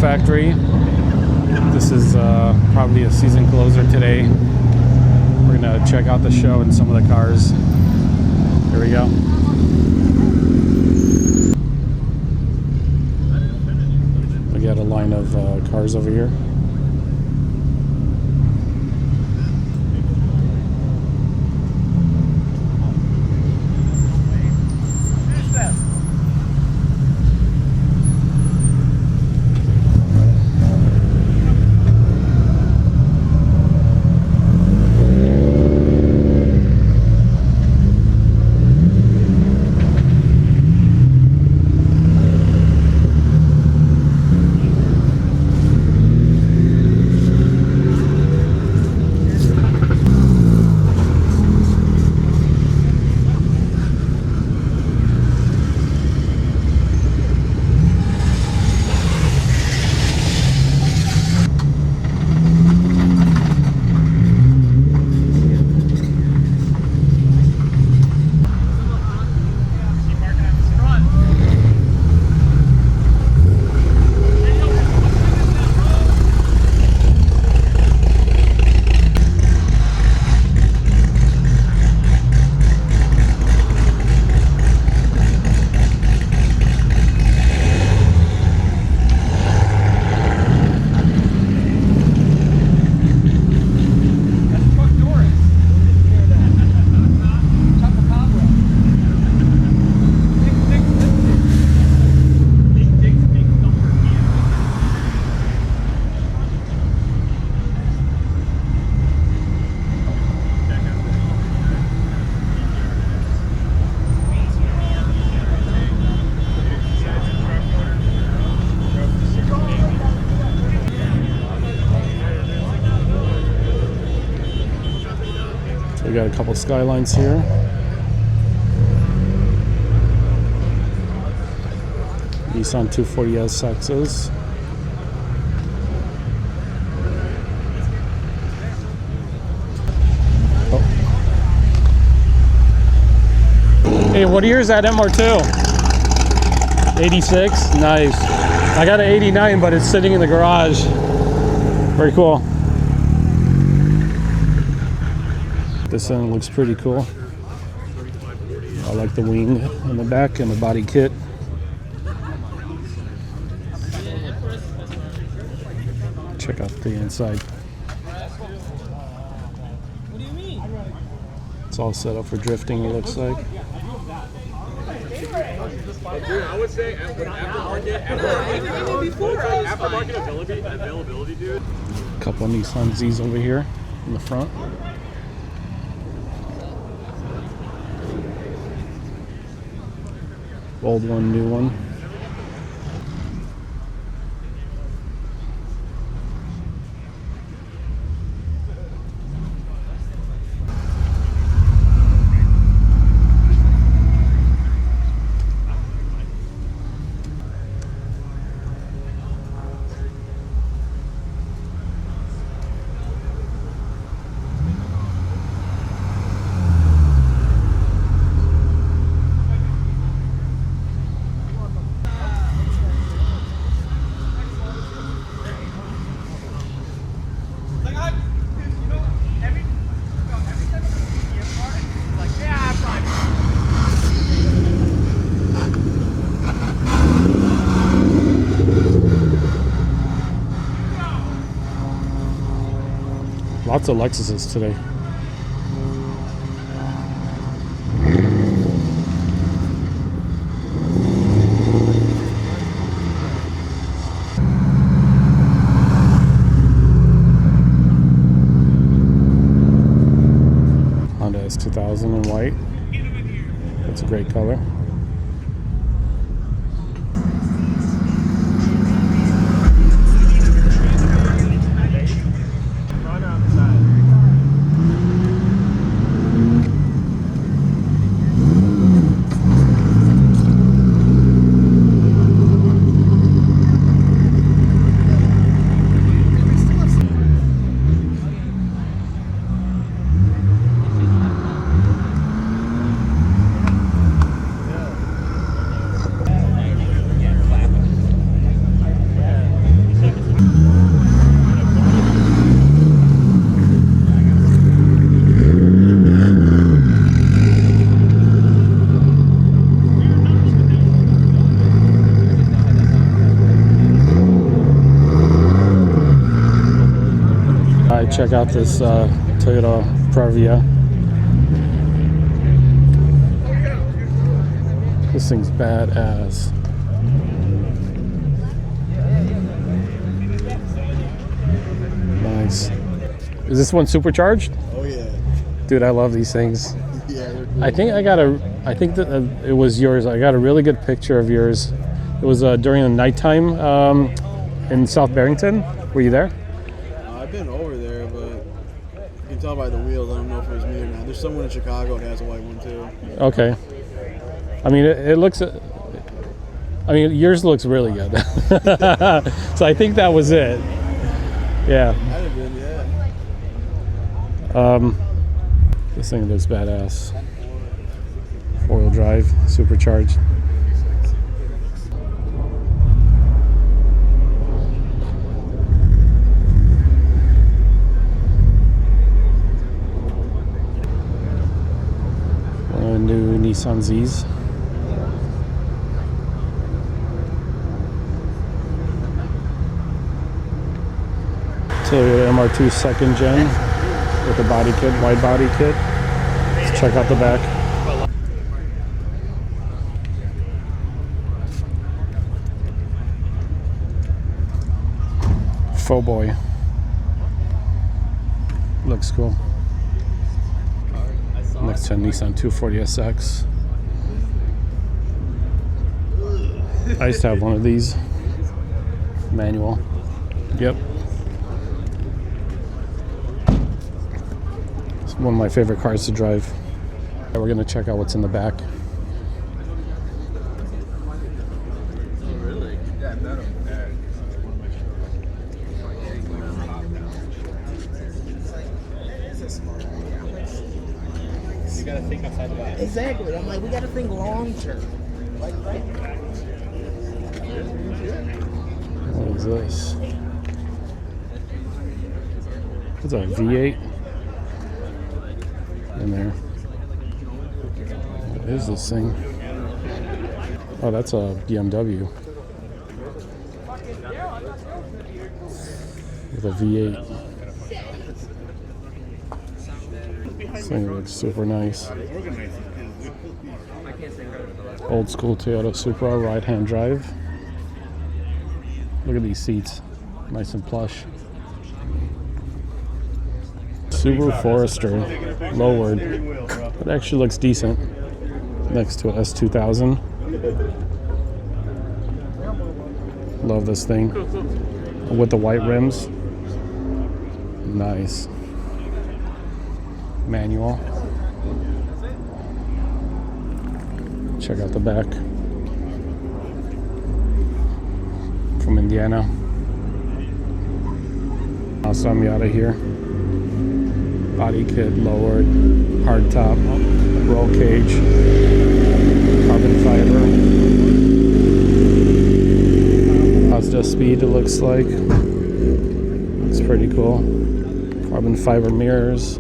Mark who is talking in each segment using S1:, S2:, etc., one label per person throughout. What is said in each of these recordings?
S1: Factory. This is probably a season closer today. We're gonna check out the show and some of the cars. Here we go. We got a line of cars over here. We got a couple Skylines here. Nissan 240 NSXs. Oh. Hey, what year is that MR2? 86? Nice. I got an 89, but it's sitting in the garage. Very cool. This end looks pretty cool. I like the wing in the back and the body kit. Check out the inside. It's all set up for drifting, it looks like.
S2: I would say aftermarket availability, dude.
S1: A couple of Nissan Z's over here in the front. Old one, new one. Lots of Lexuses today. Honda S2000 in white. That's a great color. Gotta check out this Toyota Parvia. This thing's badass. Nice. Is this one supercharged?
S3: Oh yeah.
S1: Dude, I love these things.
S3: Yeah, they're cool.
S1: I think that it was yours. I got a really good picture of yours. It was during the nighttime in South Barrington. Were you there?
S3: I've been over there, but you can tell by the wheels. I don't know if it was me or not. There's someone in Chicago that has a white one too.
S1: Okay. I mean, it looks. I mean, yours looks really good. So I think that was it. Yeah.
S3: Might have been, yeah.
S1: This thing looks badass. 4-wheel drive, supercharged. One of the new Nissan Zs. Toyota MR2 second gen with a body kit, wide body kit. Let's check out the back. Faux boy. Looks cool. Next to a Nissan 240SX. I used to have one of these. Manual. Yep. It's one of my favorite cars to drive. We're gonna check out what's in the back.
S4: You gotta think outside the box.
S5: Exactly. I'm like, we gotta think long term. Like, right?
S1: What is this? What's a V8 in there? What is this thing? Oh, that's a BMW with a V8. This thing looks super nice. Old school Toyota Supra, right-hand drive. Look at these seats, nice and plush. Subaru Forester, lowered. It actually looks decent next to an S2000. Love this thing with the white rims. Nice. Manual. Check out the back. From Indiana. Awesome Miata here. Body kit lowered, hard top, roll cage, carbon fiber. Mazda speed it looks like. It's pretty cool. Carbon fiber mirrors.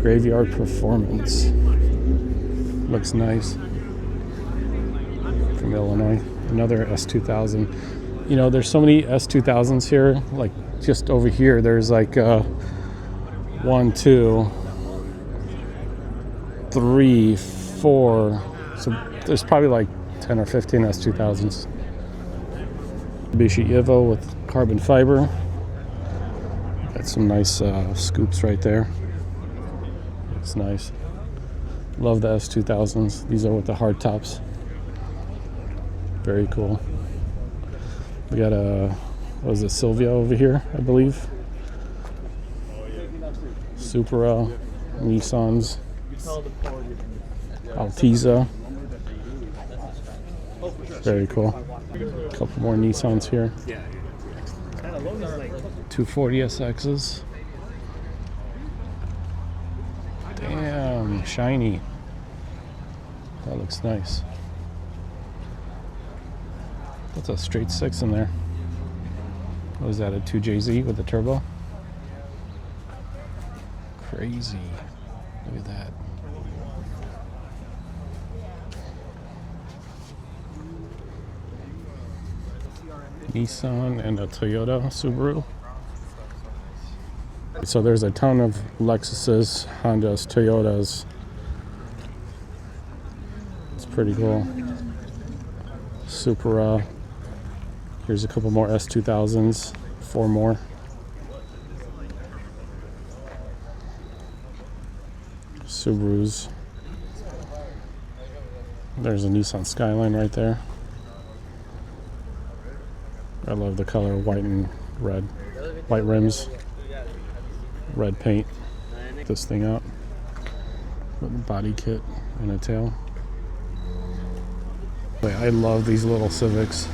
S1: Graveyard performance. Looks nice. From Illinois. Another S2000. You know, there's so many S2000s here. Like just over here, there's like 1, 2, 3, 4. So there's probably like 10 or 15 S2000s. Mitsubishi Evo with carbon fiber. Got some nice scoops right there. It's nice. Love the S2000s. These are with the hard tops. Very cool. We got a, what is it, Silvia over here, I believe. Supra, Nissans, Altiza. Very cool. A couple more Nissans here. 240SXs. Damn, shiny. That looks nice. What's a straight 6 in there? What is that, a 2JZ with a turbo? Crazy. Look at that. Nissan and a Toyota Subaru. So there's a ton of Lexuses, Hondas, Toyotas. It's pretty cool. Supra. Here's a couple more S2000s, 4 more. Subarus. There's a Nissan Skyline right there. I love the color, white and red. White rims, red paint. This thing out with a body kit and a tail. Wait, I love these little Civics.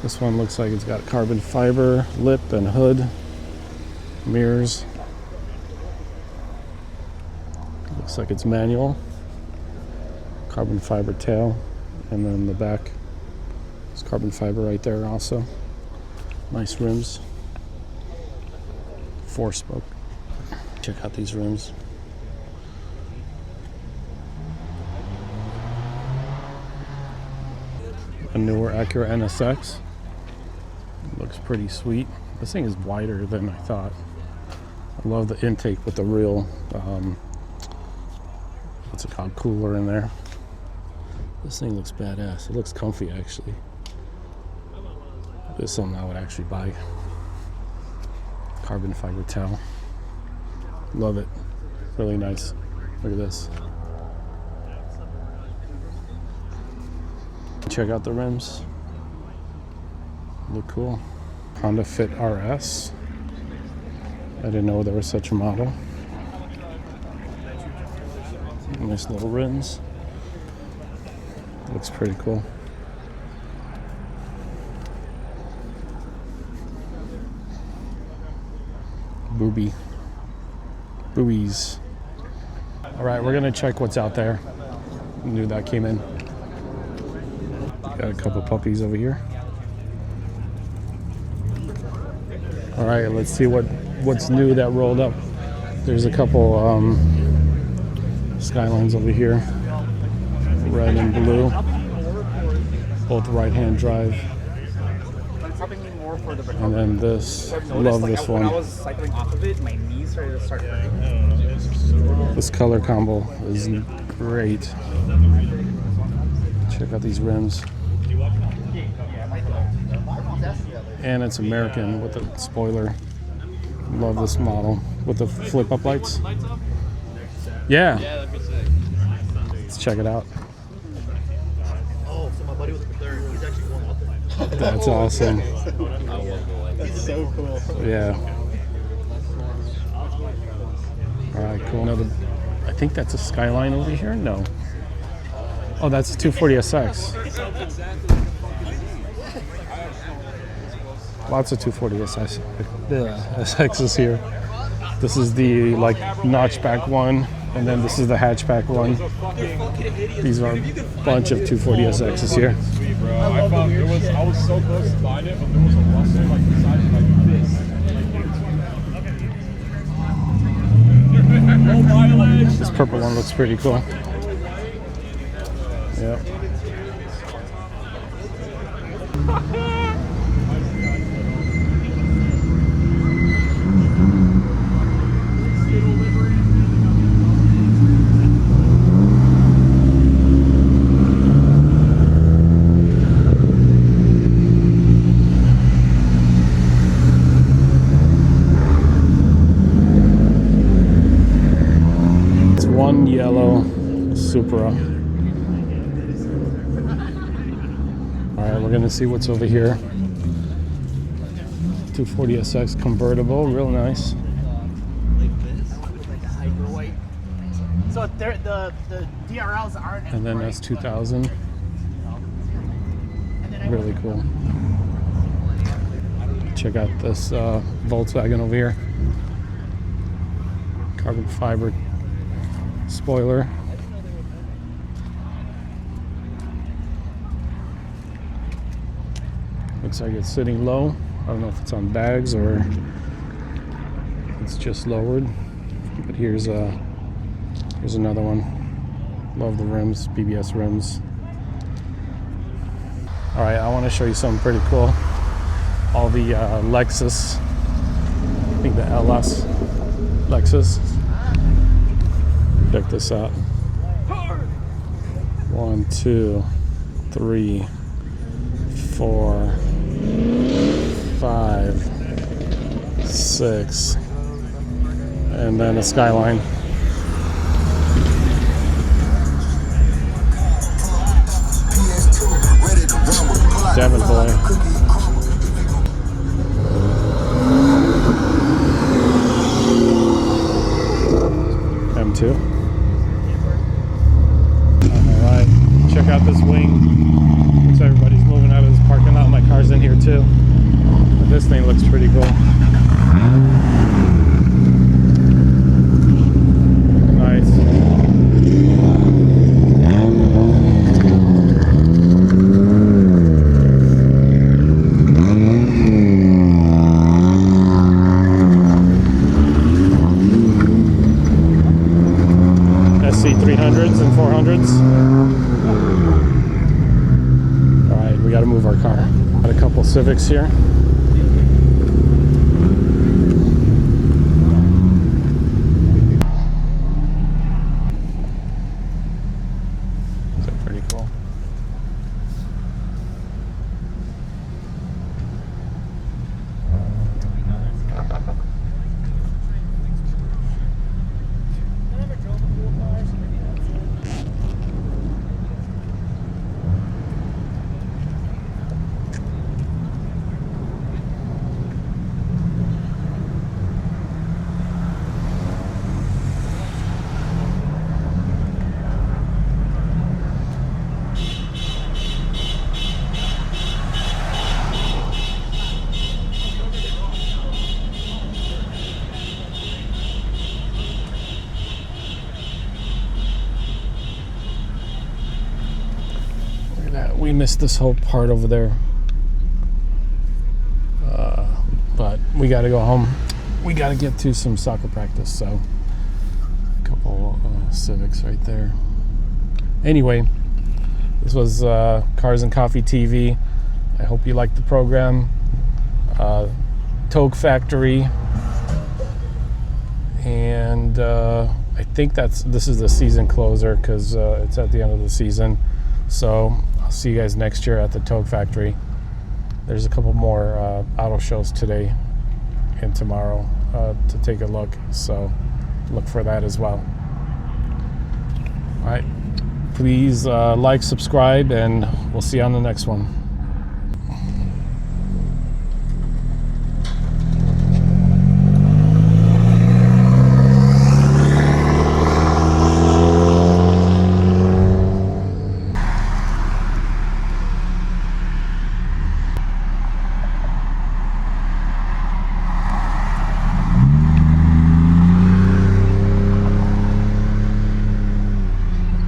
S1: This one looks like it's got carbon fiber lip and hood, mirrors. Looks like it's manual. Carbon fiber tail, and then the back is carbon fiber right there also. Nice rims. 4-spoke. Check out these rims. A newer Acura NSX. Looks pretty sweet. This thing is wider than I thought. I love the intake with the real, what's it called, cooler in there. This thing looks badass. It looks comfy actually. This is something I would actually buy. Carbon fiber tail. Love it. Really nice. Look at this. Check out the rims. Look cool. Honda Fit RS. I didn't know there was such a model. Nice little rims. Looks pretty cool. Boobies. All right, we're gonna check what's out there. Knew that came in. Got a couple puppies over here. All right, let's see what's new that rolled up. There's a couple Skylines over here, red and blue, both right-hand drive. And then this, love this one.
S4: When I was cycling off of it, my knees started to start hurting.
S1: This color combo is great. Check out these rims. And it's American with a spoiler. Love this model with the flip-up lights. Yeah. Let's check it out.
S5: Oh, so my buddy was there. He's actually going out there.
S1: That's awesome.
S3: That's so cool.
S1: Yeah. All right, cool. I think that's a Skyline over here. No. Oh, that's a 240SX. Lots of 240SX. SXs here. This is the like notchback one, and then this is the hatchback one. These are a bunch of 240SXs here.
S2: I found I was so close to buying it, but there was a Russell like the size of like this. No mileage.
S1: This purple one looks pretty cool. Yep. One yellow Supra. All right, we're gonna see what's over here. 240SX convertible, real nice.
S5: So the DRLs aren't.
S1: And then that's 2000. Really cool. Check out this Volkswagen over here. Carbon fiber spoiler. Looks like it's sitting low. I don't know if it's on bags or it's just lowered. But here's another one. Love the rims, BBS rims. All right, I want to show you something pretty cool. All the Lexus I think the LS Lexus. Check this out. 1, 2, 3, 4, 5, 6, and then a Skyline. Devon boy. M2. Alright, check out this wing. Looks like everybody's moving out of this parking lot. My car's in here too. But this thing looks pretty cool. Nice. SC300s and 400s. Alright, we gotta move our car. Got a couple Civics here. These are pretty cool. We missed this whole part over there, but we got to go home. We got to get to some soccer practice, so a couple Civics right there. Anyway, this was Cars and Coffee TV. I hope you liked the program. Touge Factory, and I think this is the season closer because it's at the end of the season. So I'll see you guys next year at the Touge Factory. There's a couple more auto shows today and tomorrow to take a look, so look for that as well. All right, please like, subscribe, and we'll see you on the next one.